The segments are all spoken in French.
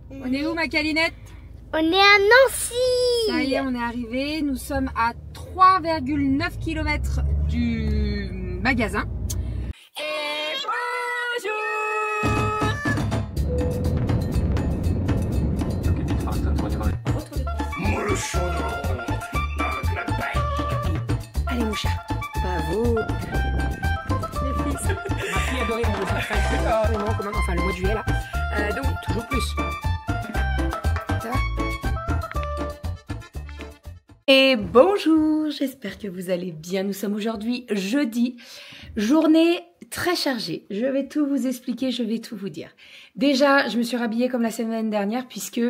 On est où, ma Calinette? On est à Nancy. Ça y est, on est arrivé. Nous sommes à 3,9 km du magasin. Et bonjour! Allez, mon chat. Bravo. Les fils. Ma fille adorait mon dessin. Enfin, le mois de juillet, là. Donc, toujours plus. Ça va? Et bonjour, j'espère que vous allez bien. Nous sommes aujourd'hui jeudi, journée très chargée. Je vais tout vous expliquer, je vais tout vous dire. Déjà, je me suis rhabillée comme la semaine dernière puisque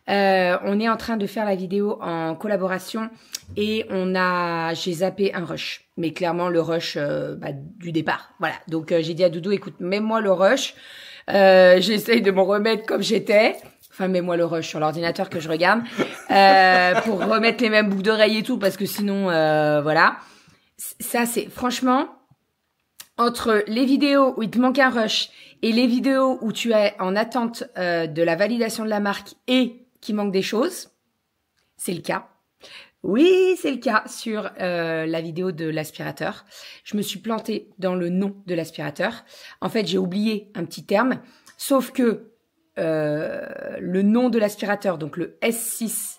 on est en train de faire la vidéo en collaboration et j'ai zappé un rush. Mais clairement le rush du départ. Voilà, donc j'ai dit à Doudou, écoute, mets-moi le rush. J'essaye de m'en remettre comme j'étais. Enfin, mets-moi le rush sur l'ordinateur que je regarde pour remettre les mêmes boucles d'oreilles et tout, parce que sinon, voilà. Ça, c'est franchement, entre les vidéos où il te manque un rush et les vidéos où tu es en attente de la validation de la marque et qu'il manque des choses, c'est le cas. Oui, c'est le cas sur la vidéo de l'aspirateur. Je me suis plantée dans le nom de l'aspirateur. En fait, j'ai oublié un petit terme, sauf que le nom de l'aspirateur, donc le S6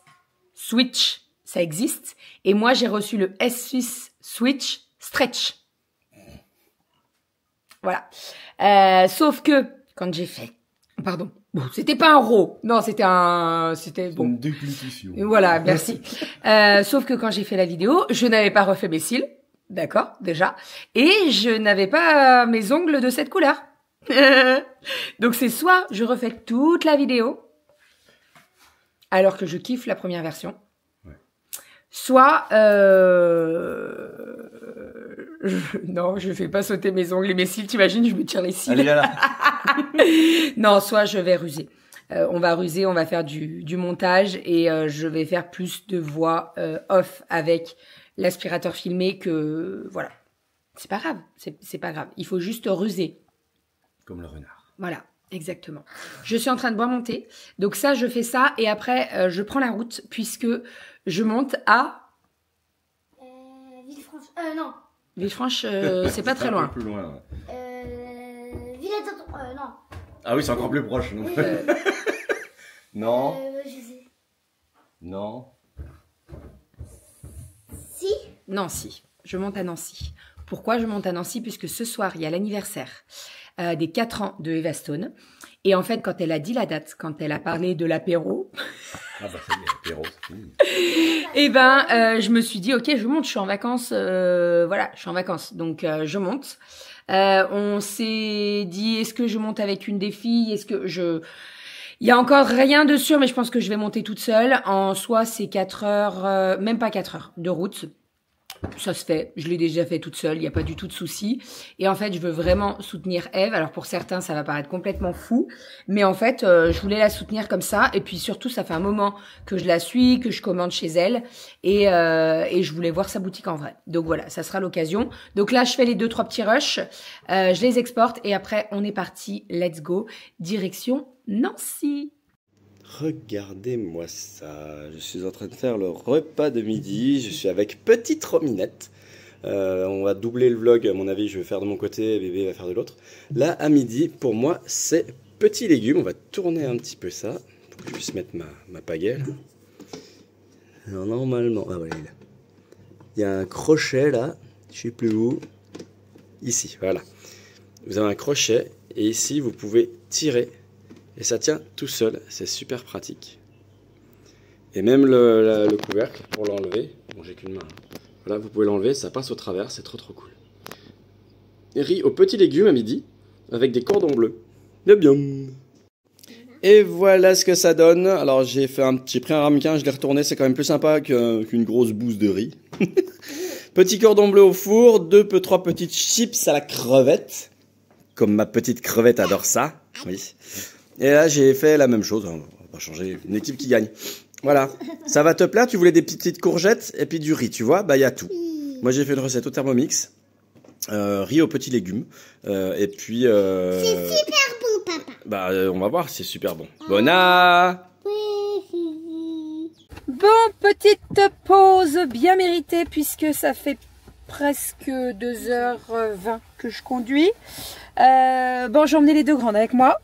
Switch, ça existe. Et moi, j'ai reçu le S6 Switch Stretch. Voilà. Sauf que, quand j'ai fait... Pardon. Bon, c'était pas un RAW. Non, c'était bon. Une déglutition. Voilà, merci. Sauf que quand j'ai fait la vidéo, je n'avais pas refait mes cils. D'accord, déjà. Et je n'avais pas mes ongles de cette couleur. Donc c'est soit je refais toute la vidéo alors que je kiffe la première version, ouais. Soit non, je fais pas sauter mes ongles et mes cils, t'imagines, je me tire les cils. Allez, là. Non, soit je vais ruser. On va ruser, on va faire du montage et je vais faire plus de voix off avec l'aspirateur filmé que voilà. C'est pas grave, c'est pas grave. Il faut juste ruser. Comme le renard. Voilà, exactement. Je suis en train de boire mon thé. Donc ça, je fais ça. Et après, je prends la route puisque je monte à... Villefranche. Non. Villefranche, c'est pas très loin. Un peu plus loin. Villette. Non. Ah oui, c'est encore plus proche. Donc. Non. Je sais. Non. Si. Nancy. Je monte à Nancy. Pourquoi je monte à Nancy? Puisque ce soir, il y a l'anniversaire des 4 ans de Eva Stone. Et en fait, quand elle a dit la date, quand elle a parlé de l'apéro, ah bah c'est l'apéro. et je me suis dit, ok, je monte, je suis en vacances, voilà, je suis en vacances, donc je monte. On s'est dit, est-ce que je monte avec une des filles? Il y a encore rien de sûr, mais je pense que je vais monter toute seule. En soi, c'est 4 heures, même pas 4 heures de route. Ça se fait, je l'ai déjà fait toute seule, il n'y a pas du tout de souci. Et en fait, je veux vraiment soutenir Eve. Alors pour certains, ça va paraître complètement fou. Mais en fait, je voulais la soutenir comme ça. Et puis surtout, ça fait un moment que je la suis, que je commande chez elle. Et je voulais voir sa boutique en vrai. Donc voilà, ça sera l'occasion. Donc là, je fais les 2-3 petits rushs. Je les exporte. Et après, on est parti. Let's go. Direction Nancy. Regardez-moi ça, je suis en train de faire le repas de midi, je suis avec petite Rominette. On va doubler le vlog, à mon avis je vais faire de mon côté, bébé va faire de l'autre. Là à midi, pour moi c'est petits légumes, on va tourner un petit peu ça, pour que je puisse mettre ma pagaie. Alors normalement, ah voilà, il y a un crochet là, je sais plus où, ici, voilà. Vous avez un crochet et ici vous pouvez tirer. Et ça tient tout seul, c'est super pratique. Et même le couvercle, pour l'enlever, bon j'ai qu'une main, voilà, vous pouvez l'enlever, ça passe au travers, c'est trop cool. Et riz aux petits légumes à midi, avec des cordons bleus. De bien. Et voilà ce que ça donne. Alors j'ai pris un ramequin, je l'ai retourné, c'est quand même plus sympa qu'une grosse bouse de riz. Petit cordon bleu au four, 3 petites chips à la crevette. Comme ma petite crevette adore ça, oui. Et là, j'ai fait la même chose. On va pas changer. Une équipe qui gagne. Voilà. Ça va te plaire? Tu voulais des petites courgettes et puis du riz, tu vois? Bah, il y a tout. Moi, j'ai fait une recette au Thermomix. Riz aux petits légumes. Et puis... C'est super bon, papa. Bah, on va voir, c'est super bon. Bona! Bon, petite pause bien méritée puisque ça fait presque 2h20 que je conduis. Bon, j'ai emmené les deux grandes avec moi.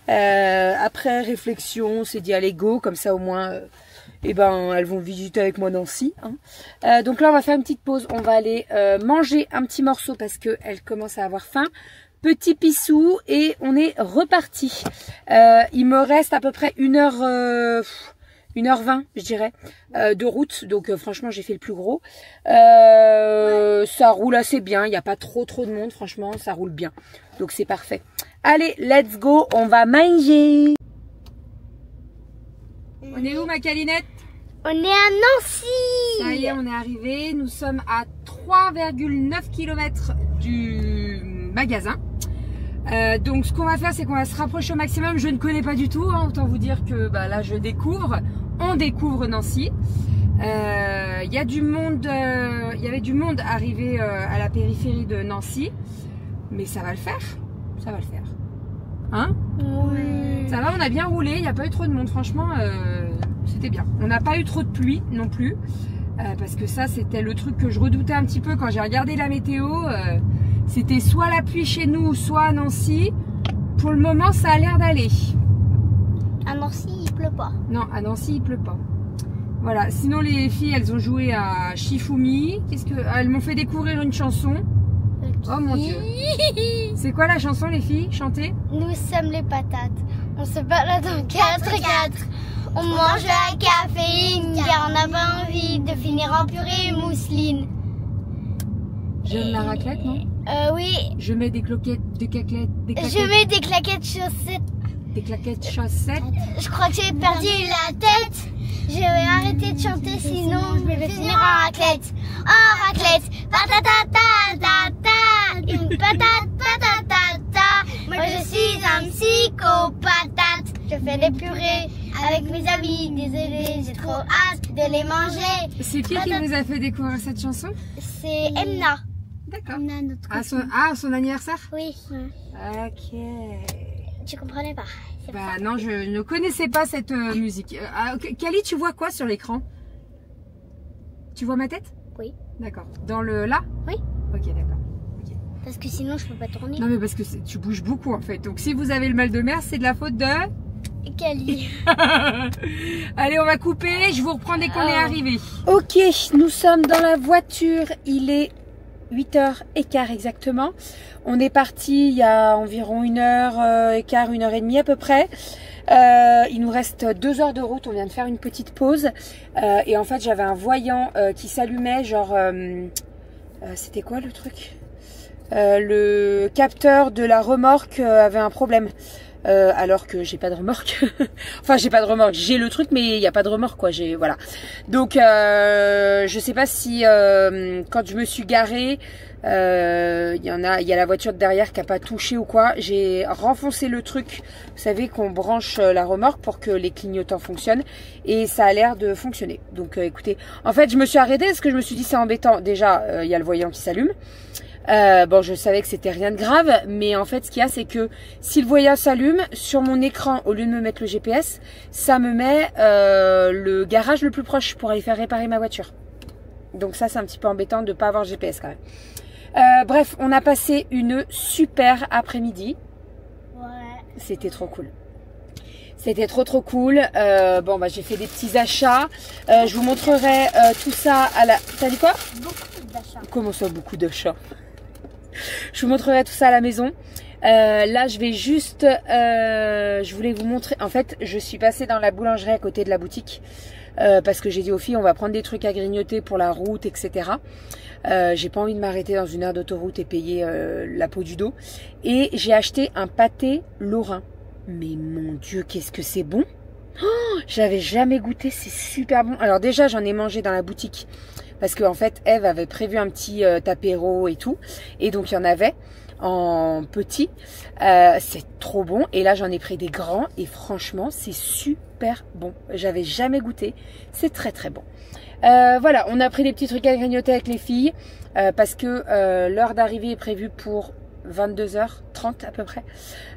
Après réflexion, on s'est dit allez go, comme ça au moins elles vont visiter avec moi Nancy. Hein. Donc là on va faire une petite pause, on va aller manger un petit morceau parce qu'elle commence à avoir faim. Petit pissou et on est reparti. Il me reste à peu près 1h20 je dirais de route, donc franchement j'ai fait le plus gros. Ça roule assez bien, il n'y a pas trop de monde, franchement ça roule bien, donc c'est parfait. Allez, let's go, on va manger. On est où ma Calinette? On est à Nancy. Ça y est, on est arrivé, nous sommes à 3,9 km du magasin. Donc ce qu'on va faire, c'est qu'on va se rapprocher au maximum. Je ne connais pas du tout, hein, autant vous dire que là je découvre. On découvre Nancy. Il y a du monde, il y avait du monde arrivé à la périphérie de Nancy, mais ça va le faire, ça va le faire. Hein? Oui. Ça va, on a bien roulé, il n'y a pas eu trop de monde, franchement, c'était bien. On n'a pas eu trop de pluie non plus, parce que ça c'était le truc que je redoutais un petit peu quand j'ai regardé la météo. C'était soit la pluie chez nous, soit à Nancy. Pour le moment, ça a l'air d'aller. À Nancy, il pleut pas. Non, à Nancy, il pleut pas. Voilà. Sinon, les filles, elles ont joué à Shifumi. Elles m'ont fait découvrir une chanson. Okay. Oh mon Dieu. C'est quoi la chanson, les filles? Chantez. Nous sommes les patates. On se balade en 4x4. On mange la caféine car on n'a pas envie de finir en purée mousseline. J'aime la raclette, non? Oui. Je mets des claquettes, Je mets des claquettes chaussettes. Des claquettes chaussettes. Je crois que j'ai perdu la tête. Je vais arrêter de chanter sinon je vais finir en raclette. En raclette. Patatata. Une patate patatata. Moi je suis un psychopatate. Je fais des purées avec mes amis. Désolée, j'ai trop hâte de les manger. C'est qui vous a fait découvrir cette chanson? C'est Emna. D'accord. Son anniversaire? Oui. Ok. Tu comprenais pas? Bah non, je ne connaissais pas cette musique. Kali, tu vois quoi sur l'écran? Tu vois ma tête? Oui. D'accord. Dans le là? Oui. Ok, d'accord. Okay. Parce que sinon je peux pas tourner. Non mais parce que tu bouges beaucoup en fait. Donc si vous avez le mal de mer, c'est de la faute de... Kali. Allez, on va couper. Je vous reprends dès qu'on est arrivé. Ok, nous sommes dans la voiture. Il est 8h15 exactement. On est parti il y a environ 1h15, 1h30 à peu près. Il nous reste 2 heures de route. On vient de faire une petite pause. Et en fait, j'avais un voyant qui s'allumait. Genre, c'était quoi le truc? Le capteur de la remorque avait un problème. Alors que j'ai pas de remorque. Enfin, j'ai pas de remorque. J'ai le truc, mais il n'y a pas de remorque, quoi. Voilà. Donc, je sais pas si quand je me suis garée, il y a la voiture de derrière qui a pas touché ou quoi. J'ai renfoncé le truc. Vous savez qu'on branche la remorque pour que les clignotants fonctionnent et ça a l'air de fonctionner. Donc, écoutez, en fait, je me suis arrêtée parce que je me suis dit c'est embêtant. Déjà, il y a le voyant qui s'allume. Bon, je savais que c'était rien de grave, mais en fait, ce qu'il y a, c'est que si le voyant s'allume, sur mon écran, au lieu de me mettre le GPS, ça me met le garage le plus proche pour aller faire réparer ma voiture. Donc ça, c'est un petit peu embêtant de ne pas avoir GPS quand même. Bref, on a passé une super après-midi. Ouais. C'était trop cool. C'était trop cool. Bon, bah j'ai fait des petits achats. Je vous montrerai tout ça à la... T'as dit quoi? Beaucoup d'achats. Comment ça, beaucoup d'achats? Je vous montrerai tout ça à la maison. Là, je vais juste... je voulais vous montrer... En fait, je suis passée dans la boulangerie à côté de la boutique. Parce que j'ai dit aux filles, on va prendre des trucs à grignoter pour la route, etc. J'ai pas envie de m'arrêter dans une heure d'autoroute et payer la peau du dos. Et j'ai acheté un pâté lorrain. Mais mon Dieu, qu'est-ce que c'est bon! Oh, j'avais jamais goûté, c'est super bon. Alors déjà, j'en ai mangé dans la boutique. Parce qu'en fait, Eve avait prévu un petit apéro et tout. Et donc, il y en avait en petit. C'est trop bon. Et là, j'en ai pris des grands. Et franchement, c'est super bon. J'avais jamais goûté. C'est très bon. Voilà, on a pris des petits trucs à grignoter avec les filles. Parce que l'heure d'arrivée est prévue pour 22h30 à peu près.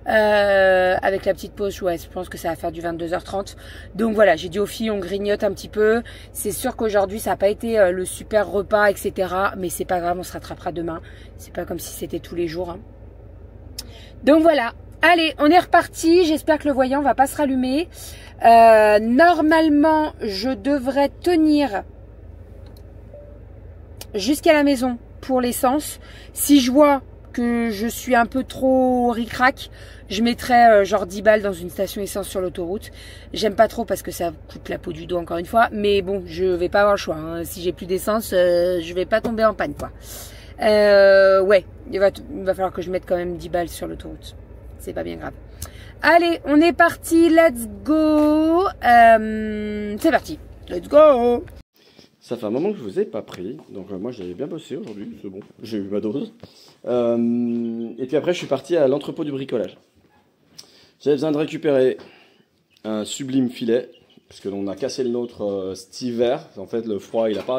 Avec la petite pause, ouais, je pense que ça va faire du 22h30. Donc voilà, j'ai dit aux filles, on grignote un petit peu. C'est sûr qu'aujourd'hui, ça n'a pas été le super repas, etc. Mais c'est pas grave, on se rattrapera demain. C'est pas comme si c'était tous les jours. Hein. Donc voilà. Allez, on est reparti. J'espère que le voyant va pas se rallumer. Normalement, je devrais tenir jusqu'à la maison pour l'essence. Si je vois que je suis un peu trop ric-rac, je mettrai genre 10 balles dans une station essence sur l'autoroute. J'aime pas trop parce que ça coûte la peau du dos encore une fois. Mais bon, je vais pas avoir le choix. Hein. Si j'ai plus d'essence, je vais pas tomber en panne quoi. Ouais, il va falloir que je mette quand même 10 balles sur l'autoroute. C'est pas bien grave. Allez, on est parti, let's go. C'est parti, let's go. Ça fait un moment que je vous ai pas pris, donc moi j'avais bien bossé aujourd'hui, c'est bon, j'ai eu ma dose. Et puis après je suis parti à l'entrepôt du bricolage. J'avais besoin de récupérer un sublime filet, parce que on a cassé le nôtre cet hiver. En fait le froid il a pas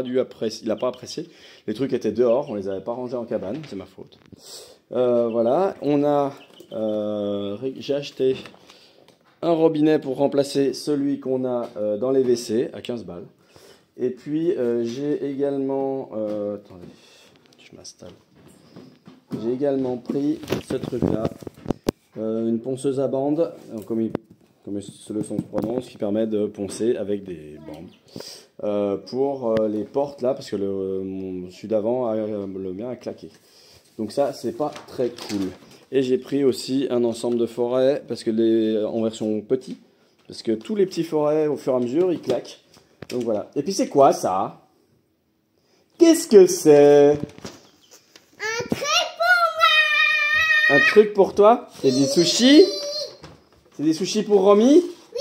apprécié. Les trucs étaient dehors, on les avait pas rangés en cabane, c'est ma faute. Voilà, j'ai acheté un robinet pour remplacer celui qu'on a dans les WC à 15 balles. Et puis j'ai également, attendez, je m'installe. J'ai également pris ce truc-là, une ponceuse à bandes, comme le son se prononce, qui permet de poncer avec des bandes pour les portes là, parce que celui d'avant, le mien a claqué. Donc ça, c'est pas très cool. Et j'ai pris aussi un ensemble de forêts, parce que en version petit, parce que tous les petits forêts, au fur et à mesure, ils claquent. Donc voilà. Et puis c'est quoi ça? Qu'est-ce que c'est? Un truc pour moi. Un truc pour toi? C'est des sushis? C'est des sushis pour Romy? Oui.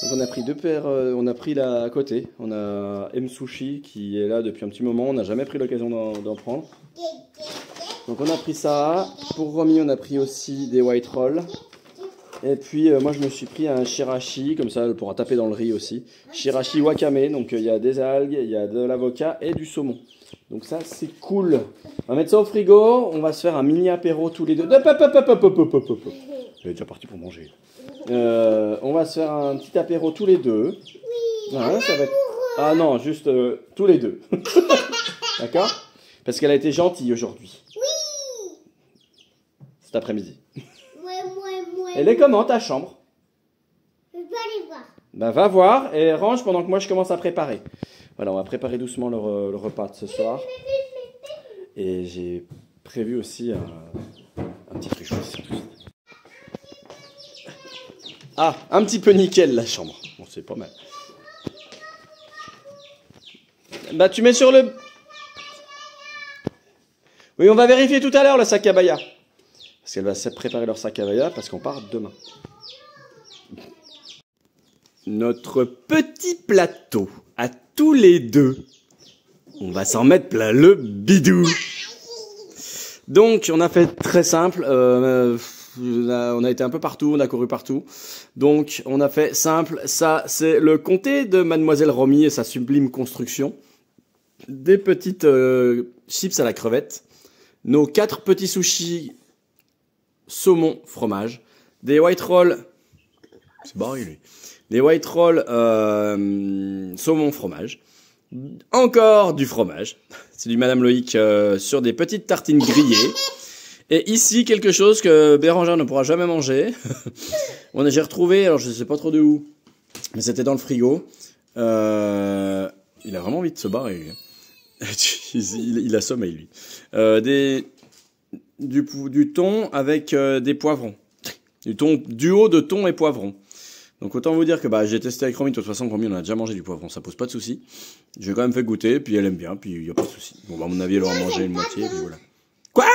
Donc on a pris deux paires, on a pris là à côté. On a M Sushi qui est là depuis un petit moment. On n'a jamais pris l'occasion d'en prendre. Donc on a pris ça. Pour Romy, on a pris aussi des white rolls. Et puis moi je me suis pris un shirashi, comme ça elle pourra taper dans le riz aussi. Shirashi wakame, donc il y a des algues, il y a de l'avocat et du saumon. Donc ça c'est cool. On va mettre ça au frigo, on va se faire un mini apéro tous les deux. Elle est déjà partie pour manger. On va se faire un petit apéro tous les deux. Voilà, ça va être... Ah non, juste tous les deux. D'accord? Parce qu'elle a été gentille aujourd'hui. Oui. Cet après-midi. Ouais. Elle est comment ta chambre? Je peux aller voir. Ben va voir et range pendant que moi je commence à préparer. Voilà, on va préparer doucement le repas de ce soir. Et j'ai prévu aussi un petit truc. Ah, un petit peu nickel la chambre. Bon, c'est pas mal. Bah tu mets sur le... Oui, on va vérifier tout à l'heure le sac à baya. Parce qu'elle va se préparer leur sac à baya parce qu'on part demain. Notre petit plateau, à tous les deux. On va s'en mettre plein le bidou. Donc, on a fait très simple. On a été un peu partout, on a couru partout. Donc, on a fait simple. Ça, c'est le comté de Mademoiselle Romy et sa sublime construction. Des petites chips à la crevette. Nos 4 petits sushis saumon fromage. Des white rolls. C'est barré lui. Des white rolls saumon fromage. Encore du fromage. C'est du Madame Loïc sur des petites tartines grillées. Et ici, quelque chose que Bérangère ne pourra jamais manger. J'ai retrouvé, alors je ne sais pas trop de où, mais c'était dans le frigo. Il a vraiment envie de se barrer, lui. Il a sommeil, lui. Du thon avec des poivrons. Du duo de thon et poivrons. Donc autant vous dire que j'ai testé avec Romy, de toute façon Romy on a déjà mangé du poivron, ça pose pas de souci. J'ai quand même fait goûter, puis elle aime bien, puis il n'y a pas de souci. Bon à mon avis elle aura mangé une moitié, puis voilà. Quoi?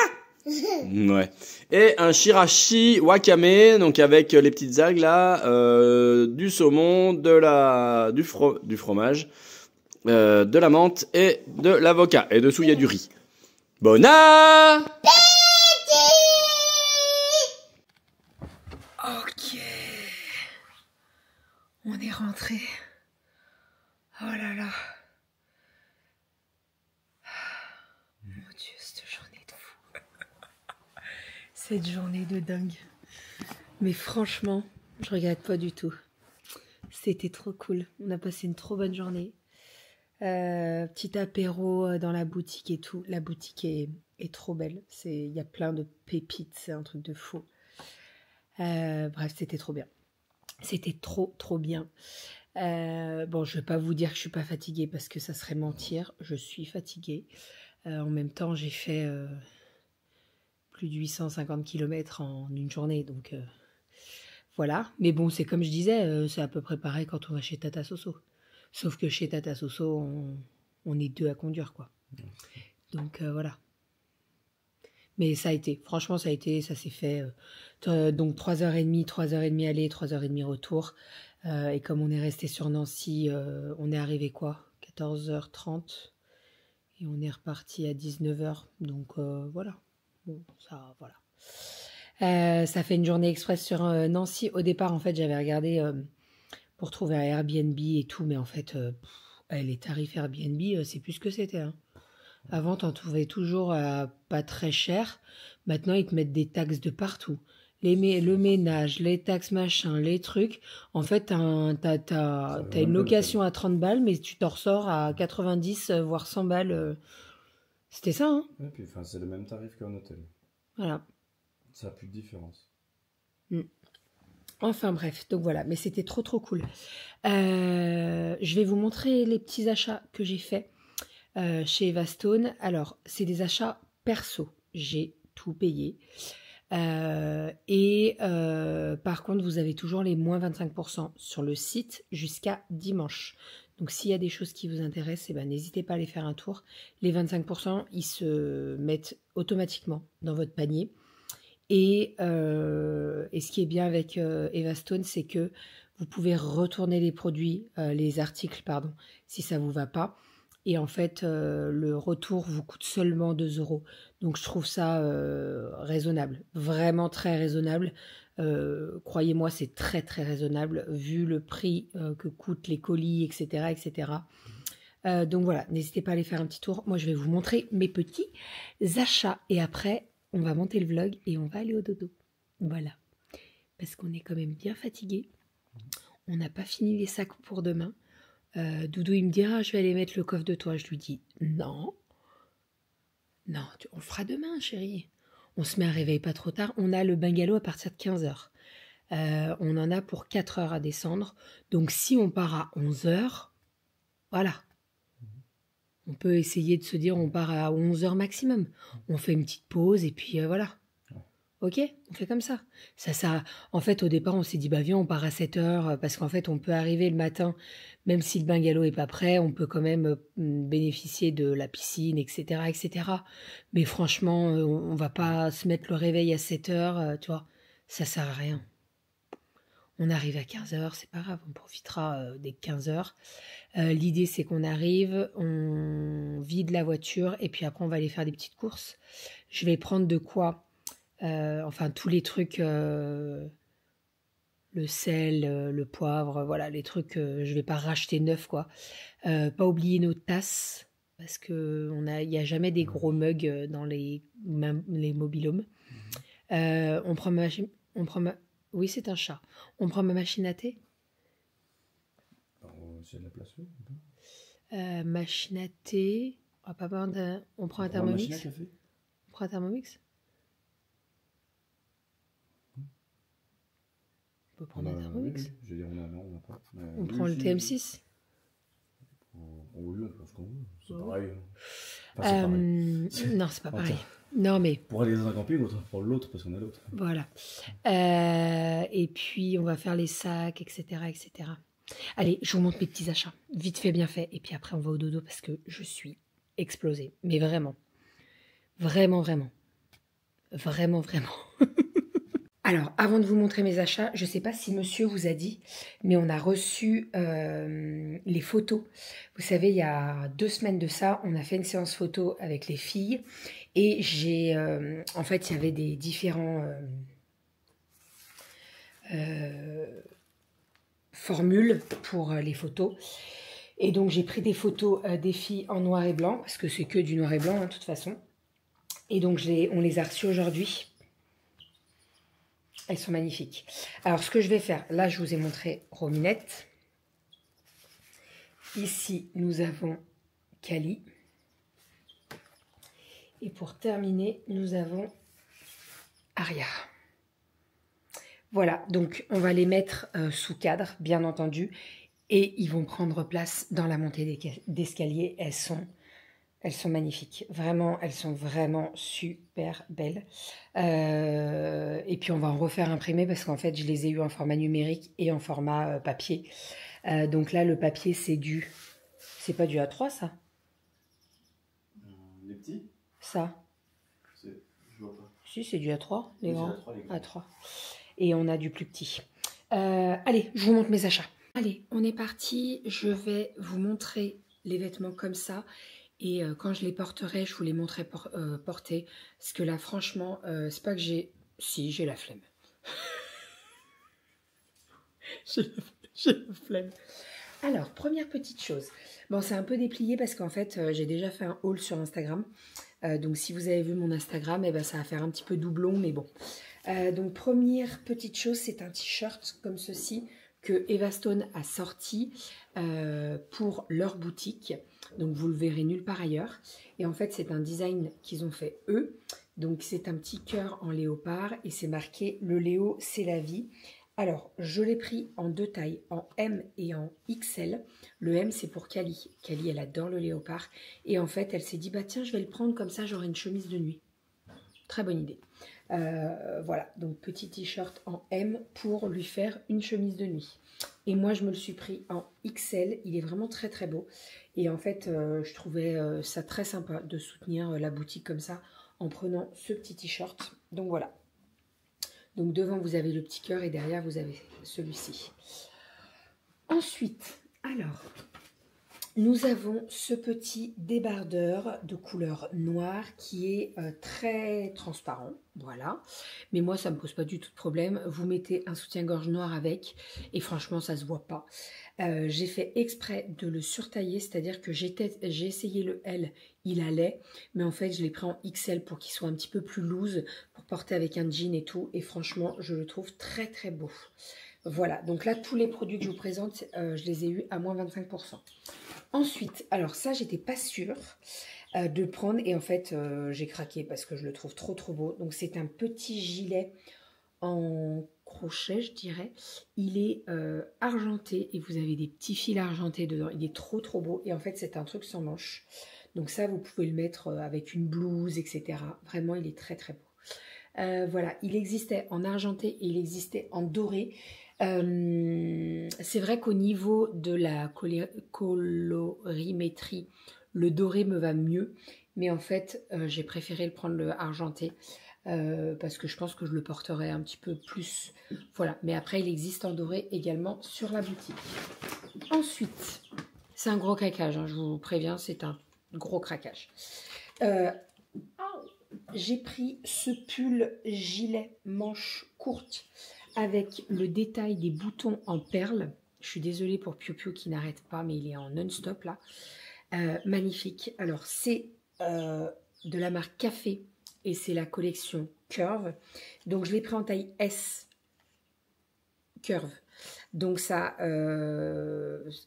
Ouais. Et un shirashi wakame, donc avec les petites algues là, du saumon, du fromage, de la menthe et de l'avocat. Et dessous il y a du riz. Bon appétit! Ok. On est rentré. Oh là là. Mon Dieu, cette journée de fou. cette journée de dingue. Mais franchement, je regrette pas du tout. C'était trop cool. On a passé une trop bonne journée. Petit apéro dans la boutique et tout. La boutique est trop belle. Il y a plein de pépites. C'est un truc de fou. Bref, c'était trop bien. C'était trop bien. Bon, je vais pas vous dire que je suis pas fatiguée parce que ça serait mentir. Je suis fatiguée. En même temps, j'ai fait plus de 850 km en une journée. Donc, voilà. Mais bon, c'est comme je disais, c'est à peu près pareil quand on va chez Tata Soso. Sauf que chez Tata Soso, on est 2 à conduire, quoi. Donc, voilà. Mais ça a été, franchement, ça s'est fait. Donc 3h30, 3h30 aller, 3h30 retour. Et comme on est resté sur Nancy, on est arrivé quoi 14h30. Et on est reparti à 19h. Donc voilà. Bon, ça, voilà. Ça fait une journée express sur Nancy. Au départ, en fait, j'avais regardé pour trouver un Airbnb et tout. Mais en fait, les tarifs Airbnb, c'est plus ce que c'était, hein. Avant, t'en trouvais toujours pas très cher. Maintenant, ils te mettent des taxes de partout. Le ménage, les taxes machin, les trucs. En fait, t'as une location à 30 balles, mais tu t'en ressors à 90, voire 100 balles. C'était ça, hein? Ouais, puis c'est le même tarif qu'un hôtel. Voilà. Ça n'a plus de différence. Enfin bref, donc voilà. Mais c'était trop cool. Je vais vous montrer les petits achats que j'ai faits. Chez Eva Stone. Alors, c'est des achats perso. J'ai tout payé. Par contre, vous avez toujours les moins 25% sur le site jusqu'à dimanche. Donc, s'il y a des choses qui vous intéressent, n'hésitez pas à aller faire un tour. Les 25%, ils se mettent automatiquement dans votre panier. Et ce qui est bien avec Eva Stone, c'est que vous pouvez retourner les produits, les articles, pardon, si ça vous va pas. Et en fait, le retour vous coûte seulement 2 €. Donc, je trouve ça raisonnable. Vraiment très raisonnable. Croyez-moi, c'est très raisonnable vu le prix que coûtent les colis, etc. etc. Donc, voilà, n'hésitez pas à aller faire un petit tour. Moi, je vais vous montrer mes petits achats. Et après, on va monter le vlog et on va aller au dodo. Voilà. Parce qu'on est quand même bien fatigué. On n'a pas fini les sacs pour demain. Doudou, il me dit, je vais aller mettre le coffre de toi. Je lui dis, non, on le fera demain, chérie. On se met un réveil pas trop tard. On a le bungalow à partir de 15h. On en a pour 4 heures à descendre. Donc, si on part à 11h, voilà. On peut essayer de se dire, on part à 11h maximum. On fait une petite pause et puis voilà. Ok, on fait comme ça. En fait, au départ, on s'est dit, viens, on part à 7h, parce qu'en fait, on peut arriver le matin, même si le bungalow est pas prêt, on peut quand même bénéficier de la piscine, etc., etc. Mais franchement, on va pas se mettre le réveil à 7h, tu vois, ça sert à rien. On arrive à 15h, c'est pas grave, on profitera des 15h. L'idée, c'est qu'on arrive, on vide la voiture, et puis après, on va aller faire des petites courses. Je vais prendre de quoi... tous les trucs, le sel, le poivre, voilà, les trucs, je vais pas racheter neuf, quoi. Pas oublier nos tasses, parce que il y a jamais des gros mugs dans les mobil-homes. On prend ma machine, oui, c'est un chat. On prend ma machine à thé. C'est de la place, oui. Machine à thé. On prend un Thermomix. Machine à café. On prend un Thermomix. On peut prendre un Thermomix. Oui. Je veux dire, on n'a pas. On prend le TM6. Oui, parce qu'on veut. C'est pareil. Non, c'est pas pareil. Non, mais... Pour aller dans un camping, on prend l'autre parce qu'on a l'autre. Voilà. Et puis, on va faire les sacs, etc., etc. Allez, je vous montre mes petits achats. Vite fait, bien fait. Et puis après, on va au dodo parce que je suis explosée. Mais vraiment. Vraiment. Alors, avant de vous montrer mes achats, je ne sais pas si monsieur vous a dit, mais on a reçu les photos. Vous savez, il y a 2 semaines de ça, on a fait une séance photo avec les filles. Et en fait, il y avait des différents formules pour les photos. Et donc, j'ai pris des photos des filles en noir et blanc, parce que c'est que du noir et blanc, de toute façon. Et donc, on les a reçues aujourd'hui. Elles sont magnifiques. Alors, ce que je vais faire, là, je vous ai montré Rominette. Ici, nous avons Cali. Et pour terminer, nous avons Aria. Voilà, donc on va les mettre sous cadre, bien entendu. Et ils vont prendre place dans la montée d'escalier. Elles sont magnifiques. Vraiment, elles sont vraiment super belles. Et puis, on va en refaire imprimer parce qu'en fait, je les ai eues en format numérique et en format papier. Donc là, le papier, c'est du... C'est pas du A3, ça? Les petits? Ça? Je vois pas. Si, c'est du A3, les grands. A3, les grands. A3. Et on a du plus petit. Allez, je vous montre mes achats. Allez, on est parti. Je vais vous montrer les vêtements comme ça. Et quand je les porterai, je vous les montrerai porter. Parce que là, franchement, c'est pas que j'ai... Si, j'ai la flemme. j'ai la flemme. Alors, première petite chose. Bon, c'est un peu déplié parce qu'en fait, j'ai déjà fait un haul sur Instagram. Donc, si vous avez vu mon Instagram, eh ben, ça va faire un petit peu doublon, mais bon. Donc, première petite chose, c'est un t-shirt comme ceci que Eva Stone a sorti pour leur boutique. Donc, vous le verrez nulle part ailleurs. Et en fait, c'est un design qu'ils ont fait eux. Donc, c'est un petit cœur en léopard et c'est marqué « Le Léo, c'est la vie ». Alors, je l'ai pris en deux tailles, en M et en XL. Le M, c'est pour Cali. Cali, elle adore le léopard. Et en fait, elle s'est dit, bah tiens, je vais le prendre comme ça, j'aurai une chemise de nuit. Très bonne idée. Voilà, donc petit t-shirt en M pour lui faire une chemise de nuit. Et moi, je me le suis pris en XL. Il est vraiment très, très beau. Et en fait, je trouvais ça très sympa de soutenir la boutique comme ça en prenant ce petit t-shirt. Donc voilà. Donc devant, vous avez le petit cœur et derrière, vous avez celui-ci. Ensuite, alors, nous avons ce petit débardeur de couleur noire qui est très transparent. Voilà. Mais moi, ça ne me pose pas du tout de problème. Vous mettez un soutien-gorge noir avec et franchement, ça ne se voit pas. J'ai fait exprès de le surtailler, c'est-à-dire que j'ai essayé le L, il allait, mais en fait je l'ai pris en XL pour qu'il soit un petit peu plus loose, pour porter avec un jean et tout, et franchement je le trouve très très beau. Voilà, donc là tous les produits que je vous présente, je les ai eus à moins 25%. Ensuite, alors ça j'étais pas sûre de le prendre, et en fait j'ai craqué parce que je le trouve trop trop beau. Donc c'est un petit gilet en crochet, je dirais. Il est argenté et vous avez des petits fils argentés dedans. Il est trop trop beau et en fait c'est un truc sans manche. Donc ça vous pouvez le mettre avec une blouse, etc. Vraiment il est très très beau. Voilà, il existait en argenté et il existait en doré. C'est vrai qu'au niveau de la colorimétrie, le doré me va mieux. Mais en fait j'ai préféré le prendre le argenté. Parce que je pense que je le porterai un petit peu plus. Voilà, mais après il existe en doré également sur la boutique. Ensuite, c'est un gros craquage, hein, je vous préviens, c'est un gros craquage. J'ai pris ce pull gilet manche courte avec le détail des boutons en perles. Je suis désolée pour Piu Piu qui n'arrête pas, mais il est en non-stop là. Magnifique. Alors c'est de la marque Café. Et c'est la collection Curve. Donc, je l'ai pris en taille S Curve. Donc, ça,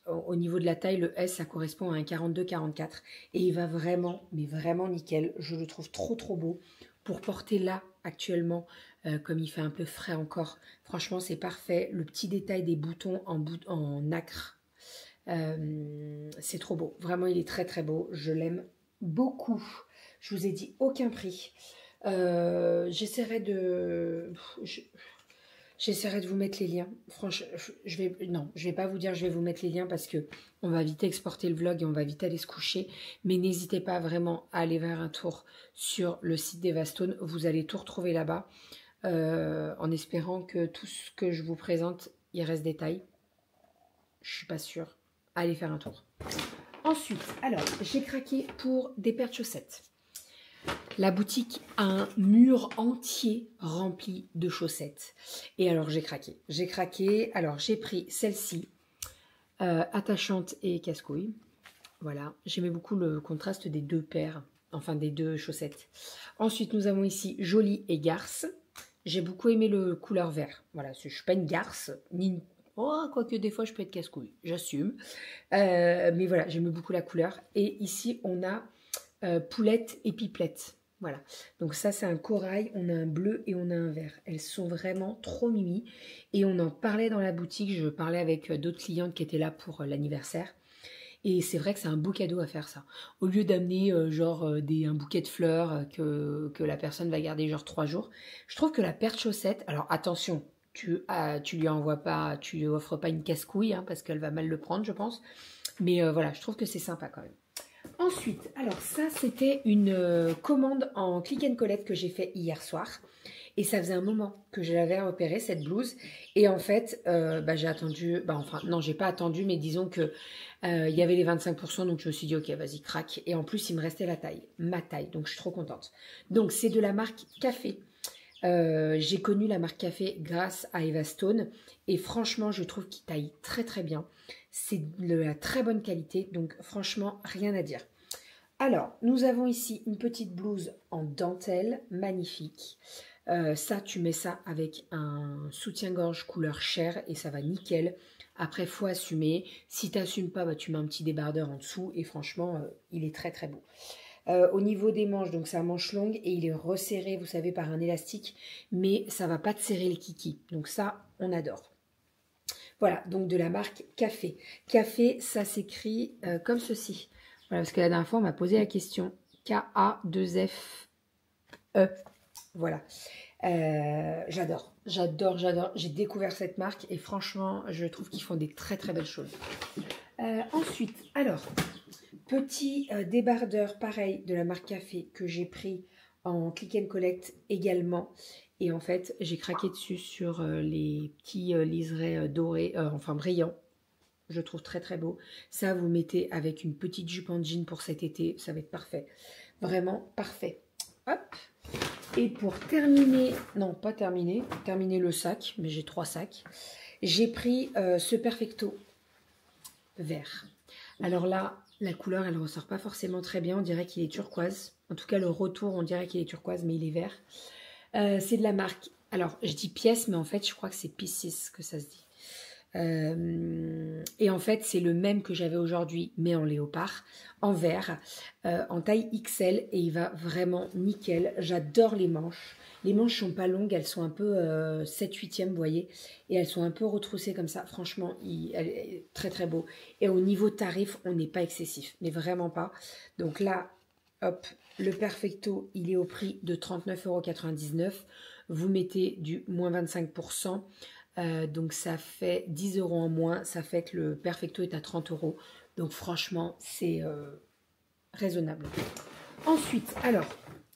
au niveau de la taille, le S, ça correspond à un 42-44. Et il va vraiment, mais vraiment nickel. Je le trouve trop, trop beau. Pour porter là, actuellement, comme il fait un peu frais encore, franchement, c'est parfait. Le petit détail des boutons en nacre, c'est trop beau. Vraiment, il est très, très beau. Je l'aime beaucoup. Je vous ai dit aucun prix. J'essaierai de vous mettre les liens. Franchement, je vais pas vous dire je vais vous mettre les liens parce que on va vite exporter le vlog et on va vite aller se coucher. Mais n'hésitez pas vraiment à aller faire un tour sur le site d'Eva Stone. Vous allez tout retrouver là-bas. En espérant que tout ce que je vous présente, il reste des tailles. Je suis pas sûre. Allez faire un tour. Ensuite, alors, j'ai craqué pour des paires de chaussettes. La boutique a un mur entier rempli de chaussettes. Et alors, j'ai craqué. J'ai craqué. Alors, j'ai pris celle-ci, attachante et casse-couille. Voilà. J'aimais beaucoup le contraste des deux paires, enfin des deux chaussettes. Ensuite, nous avons ici Jolie et Garce. J'ai beaucoup aimé le couleur vert. Voilà, je suis pas une garce, ni une... Oh, quoique des fois je peux être casse-couille, j'assume. Mais voilà, j'aime beaucoup la couleur. Et ici, on a poulette et pipelette. Voilà, donc ça c'est un corail, on a un bleu et on a un vert. Elles sont vraiment trop mimi. Et on en parlait dans la boutique, je parlais avec d'autres clientes qui étaient là pour l'anniversaire. Et c'est vrai que c'est un beau cadeau à faire ça. Au lieu d'amener un bouquet de fleurs que la personne va garder genre 3 jours, je trouve que la paire de chaussettes, alors attention, tu lui envoies pas, tu lui offres pas une casse-couille, hein, parce qu'elle va mal le prendre, je pense. Mais voilà, je trouve que c'est sympa quand même. Ensuite, alors ça c'était une commande en click and collect que j'ai fait hier soir. Et ça faisait un moment que je l'avais repéré, cette blouse. Et en fait, j'ai attendu, enfin non, j'ai pas attendu, mais disons que il y avait les 25%, donc je me suis dit, ok, vas-y, craque. Et en plus, il me restait la taille, ma taille, donc je suis trop contente. Donc c'est de la marque Café. J'ai connu la marque Café grâce à Eva Stone. Et franchement, je trouve qu'il taille très très bien. C'est de la très bonne qualité, donc franchement, rien à dire. Alors, nous avons ici une petite blouse en dentelle, magnifique. Ça, tu mets ça avec un soutien-gorge couleur chair et ça va nickel. Après, faut assumer. Si tu n'assumes pas, tu mets un petit débardeur en dessous et franchement, il est très très beau. Au niveau des manches, donc c'est un manche longue et il est resserré, vous savez, par un élastique, mais ça va pas te serrer le kiki. Donc ça, on adore. Voilà, donc de la marque Café. Café, ça s'écrit comme ceci. Voilà, parce que la dernière fois, on m'a posé la question. K-A-2-F-E. Voilà. J'adore. J'ai découvert cette marque et franchement, je trouve qu'ils font des très très belles choses. Ensuite, alors, petit débardeur pareil de la marque Café que j'ai pris en click and collect également. Et en fait, j'ai craqué dessus sur les petits liserés dorés, enfin brillants. Je trouve très très beau. Ça, vous mettez avec une petite jupe en jean pour cet été. Ça va être parfait. Vraiment parfait. Hop. Et pour terminer, non pas terminer, terminer le sac, mais j'ai 3 sacs. J'ai pris ce Perfecto vert. Alors là, la couleur, elle ne ressort pas forcément très bien. On dirait qu'il est turquoise. En tout cas, le retour, on dirait qu'il est turquoise, mais il est vert. C'est de la marque... Alors, je dis pièce, mais en fait, je crois que c'est Pieces que ça se dit. Et en fait, c'est le même que j'avais aujourd'hui, mais en léopard, en vert, en taille XL, et il va vraiment nickel. J'adore les manches. Les manches sont pas longues, elles sont un peu 7/8e, vous voyez, et elles sont un peu retroussées comme ça. Franchement, elle est très très beau. Et au niveau tarif, on n'est pas excessif, mais vraiment pas. Donc là, hop, le Perfecto, il est au prix de 39,99 €. Vous mettez du moins 25%. Donc ça fait 10 € en moins, ça fait que le Perfecto est à 30 €. Donc franchement, c'est raisonnable. Ensuite, alors,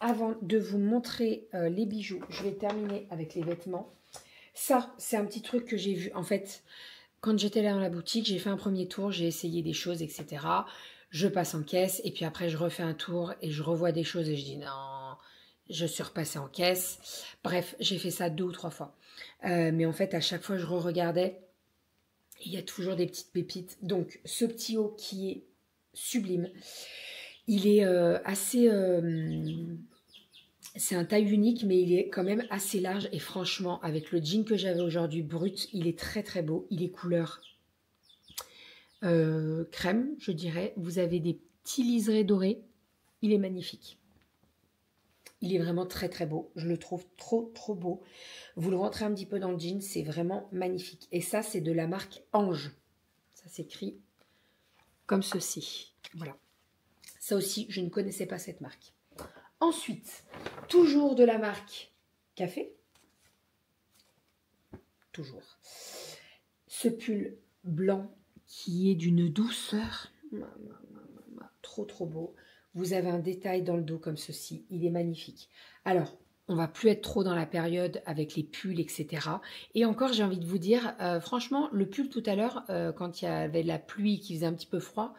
avant de vous montrer les bijoux, je vais terminer avec les vêtements. Ça, c'est un petit truc que j'ai vu. En fait, quand j'étais là dans la boutique, j'ai fait un premier tour, j'ai essayé des choses, etc. Je passe en caisse et puis après, je refais un tour et je revois des choses et je dis non, je suis repassée en caisse. Bref, j'ai fait ça 2 ou 3 fois. Mais en fait, à chaque fois, je re-regardais. Il y a toujours des petites pépites. Donc, ce petit haut qui est sublime. Il est assez... c'est un taille unique, mais il est quand même assez large. Et franchement, avec le jean que j'avais aujourd'hui, brut, il est très très beau. Il est couleur crème, je dirais. Vous avez des petits liserés dorés. Il est magnifique. Il est vraiment très très beau. Je le trouve trop trop beau. Vous le rentrez un petit peu dans le jean, c'est vraiment magnifique. Et ça, c'est de la marque Ange. Ça s'écrit comme ceci. Voilà. Ça aussi, je ne connaissais pas cette marque. Ensuite, toujours de la marque Café. Toujours. Ce pull blanc qui est d'une douceur. Trop trop beau. Vous avez un détail dans le dos comme ceci. Il est magnifique. Alors, on va plus être trop dans la période avec les pulls, etc. Et encore, j'ai envie de vous dire, franchement, le pull tout à l'heure, quand il y avait de la pluie qui faisait un petit peu froid,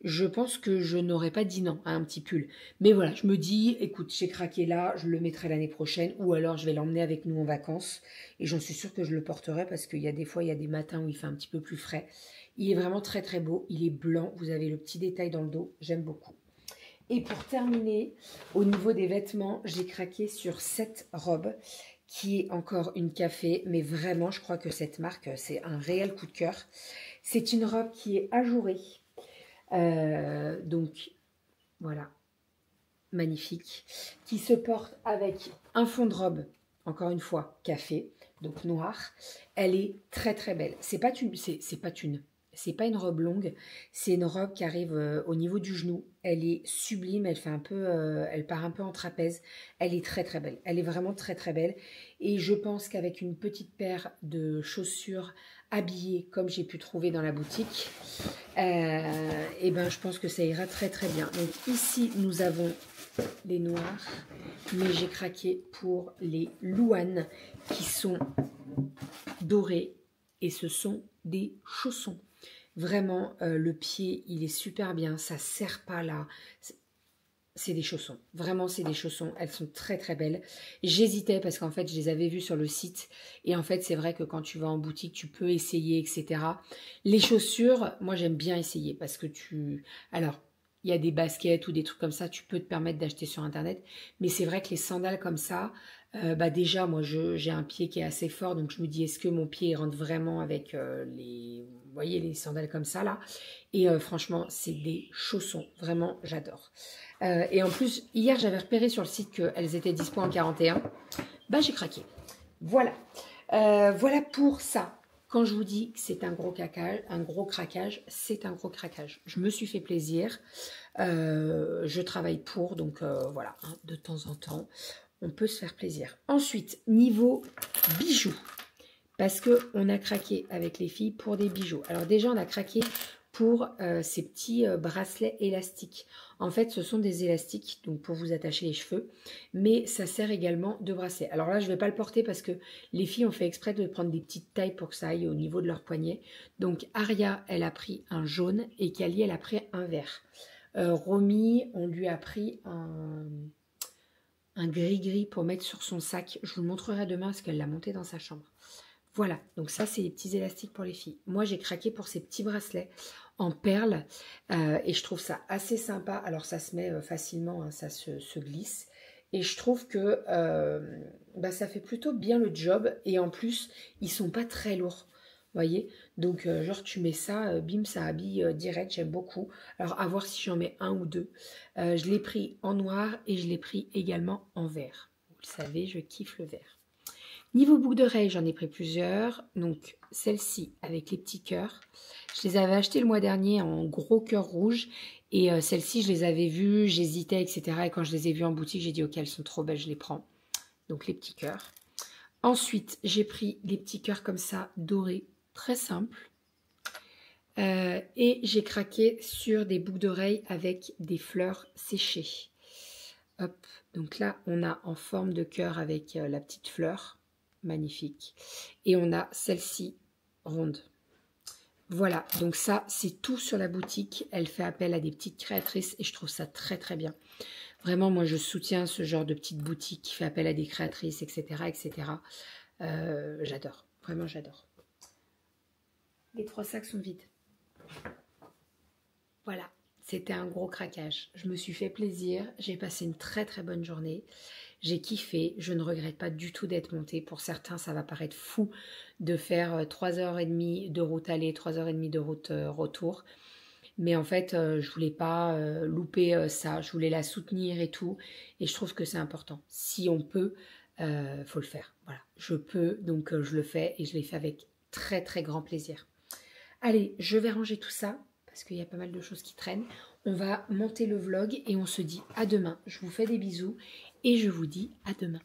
je pense que je n'aurais pas dit non à un petit pull. Mais voilà, je me dis, écoute, j'ai craqué là, je le mettrai l'année prochaine, ou alors je vais l'emmener avec nous en vacances. Et j'en suis sûre que je le porterai parce qu'il y a des fois, il y a des matins où il fait un petit peu plus frais. Il est vraiment très très beau, il est blanc, vous avez le petit détail dans le dos, j'aime beaucoup. Et pour terminer, au niveau des vêtements, j'ai craqué sur cette robe qui est encore une café, mais vraiment, je crois que cette marque, c'est un réel coup de cœur. C'est une robe qui est ajourée. Donc, voilà, magnifique. Qui se porte avec un fond de robe, encore une fois, café, donc noir. Elle est très très belle. C'est pas une robe longue, c'est une robe qui arrive au niveau du genou. Elle est sublime, elle fait un peu, elle part un peu en trapèze. Elle est très très belle. Elle est vraiment très très belle. Et je pense qu'avec une petite paire de chaussures habillées comme j'ai pu trouver dans la boutique, et ben je pense que ça ira très très bien. Donc ici nous avons les noirs, mais j'ai craqué pour les Louane qui sont dorés et ce sont des chaussons. Vraiment, le pied, il est super bien. Ça ne serre pas là. C'est des chaussons. Vraiment, c'est des chaussons. Elles sont très, très belles. J'hésitais parce qu'en fait, je les avais vues sur le site. Et en fait, c'est vrai que quand tu vas en boutique, tu peux essayer, etc. Les chaussures, moi, j'aime bien essayer parce que Alors, il y a des baskets ou des trucs comme ça, tu peux te permettre d'acheter sur Internet. Mais c'est vrai que les sandales comme ça, déjà, moi, j'ai un pied qui est assez fort. Donc, je me dis, est-ce que mon pied rentre vraiment avec vous voyez, les sandales comme ça, là. Et franchement, c'est des chaussons. Vraiment, j'adore. Et en plus, hier, j'avais repéré sur le site qu'elles étaient dispo en 41. Bah, j'ai craqué. Voilà. Voilà pour ça. Quand je vous dis que c'est un gros craquage, c'est un gros craquage. Je me suis fait plaisir. Je travaille pour, donc voilà, hein, de temps en temps, on peut se faire plaisir. Ensuite, niveau bijoux. Parce qu'on a craqué avec les filles pour des bijoux. Alors déjà, on a craqué pour ces petits bracelets élastiques. En fait, ce sont des élastiques donc pour vous attacher les cheveux, mais ça sert également de bracelet. Alors là, je ne vais pas le porter parce que les filles ont fait exprès de prendre des petites tailles pour que ça aille au niveau de leur poignet. Donc Aria, elle a pris un jaune et Kali, elle a pris un vert. Romy, on lui a pris un gris-gris pour mettre sur son sac. Je vous le montrerai demain parce qu'elle l'a monté dans sa chambre. Voilà, donc ça, c'est les petits élastiques pour les filles. Moi, j'ai craqué pour ces petits bracelets en perles et je trouve ça assez sympa. Alors, ça se met facilement, hein, ça se glisse. Et je trouve que ça fait plutôt bien le job. Et en plus, ils sont pas très lourds, vous voyez. Donc, genre, tu mets ça, bim, ça habille direct, j'aime beaucoup. Alors, à voir si j'en mets un ou deux. Je l'ai pris en noir et je l'ai pris également en vert. Vous le savez, je kiffe le vert. Niveau boucle d'oreille, j'en ai pris plusieurs. Donc, celle-ci avec les petits cœurs. Je les avais achetées le mois dernier en gros cœur rouge. Et celles-ci, je les avais vues, j'hésitais, etc. Et quand je les ai vues en boutique, j'ai dit, ok, elles sont trop belles, je les prends. Donc, les petits cœurs. Ensuite, j'ai pris les petits cœurs comme ça, dorés, très simples. Et j'ai craqué sur des boucles d'oreilles avec des fleurs séchées. Hop, donc là, on a en forme de cœur avec la petite fleur. Magnifique. Et on a celle-ci ronde. Voilà, donc ça, c'est tout sur la boutique. Elle fait appel à des petites créatrices et je trouve ça très, très bien. Vraiment, moi, je soutiens ce genre de petite boutique qui fait appel à des créatrices, etc., etc. J'adore. Vraiment, j'adore. Les 3 sacs sont vides. Voilà. C'était un gros craquage. Je me suis fait plaisir. J'ai passé une très, très bonne journée. J'ai kiffé, je ne regrette pas du tout d'être montée. Pour certains, ça va paraître fou de faire 3h30 de route aller, 3h30 de route retour. Mais en fait, je voulais pas louper ça, je voulais la soutenir et tout. Et je trouve que c'est important. Si on peut, faut le faire. Voilà, je peux, donc je le fais et je l'ai fait avec très très grand plaisir. Allez, je vais ranger tout ça parce qu'il y a pas mal de choses qui traînent. On va monter le vlog et on se dit à demain. Je vous fais des bisous et je vous dis à demain.